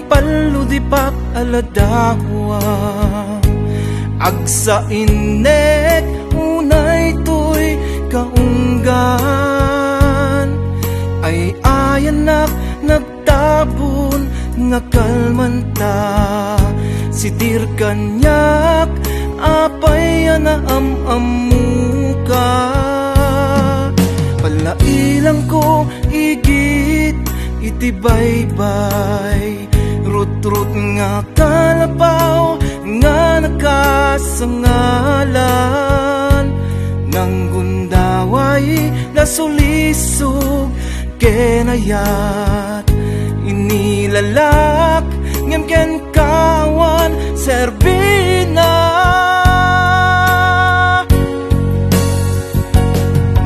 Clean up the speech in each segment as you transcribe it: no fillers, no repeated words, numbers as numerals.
paludipak aladawa agsa inek unay to'y kaunggan ay ayanak nagtabon nga kalmanta sitir kanyak apay anaam-amuka palailang ko igit itibaybay rut-rut nga kalapaw nga nakasangalan nang gundaway nasulisog kenayat inilalak ngem ken kawan serbina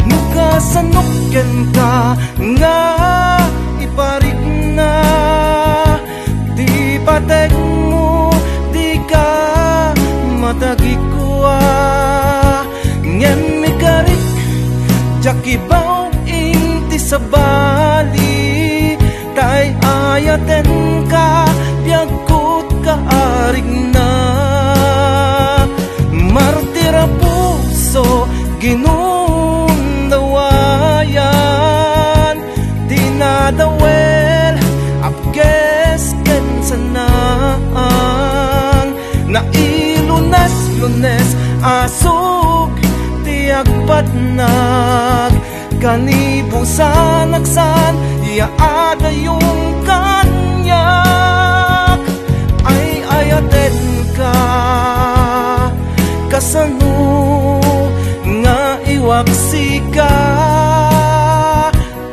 nukasanok ken ka nga iparik na di patek mo di ka matagikwa ngem mikarik jakibaw inti sabali tay ayaten ka biyagkot ka arig na martira puso ginundawayan dinadawel apges ken sanang nailunes-lunes asog tiagpatnag kanibusan agsan iaada yung kanyak ay ayaten ka kasano nga iwaksika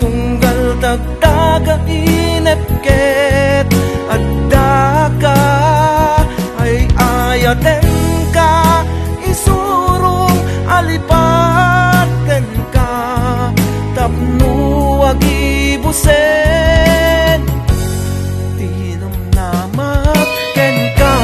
tunggal tagtaga inepket at daka ay ayaten ka isurong alipaten ka tapno agibusen tinamnamak ken ka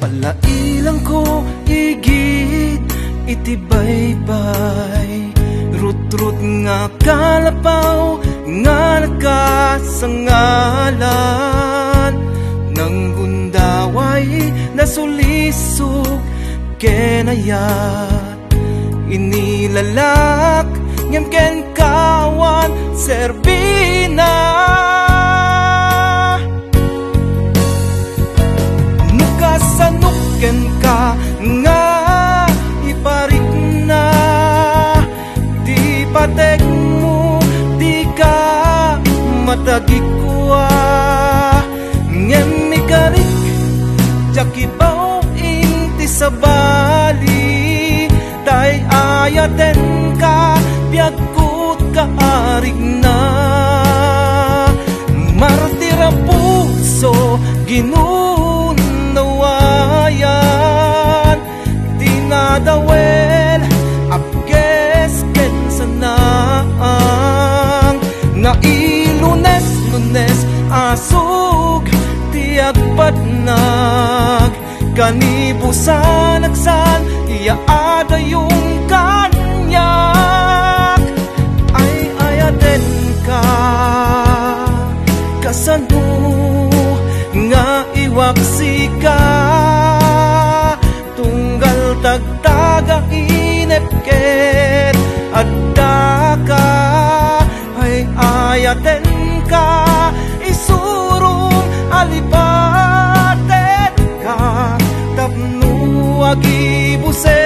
palailang ko igid itibaybay rut-rut nga kalapaw nga nakasangalan nang gundaway nasulisog kenayat inilalak ngem ken kawan serbina sanuken ka nga iparik na di patek mo di ka matagikwa ngem mikarik jakibaw inti sabali tay ayaten ka biyagkot ka arig na martira puso ginundawayan dinadawel apges ken sanang nailunes-lunes asog tiagpatnag kanibusan agsan iaada yung kanyak ay ayaten ka kasano nga iwaksika tunggal tagtaga inepket at daka ay ayaten ka isurong alipaten ka tapno agibusen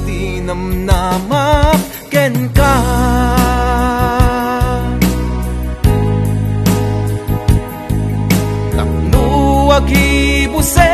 tinamnamak ken ka agibusen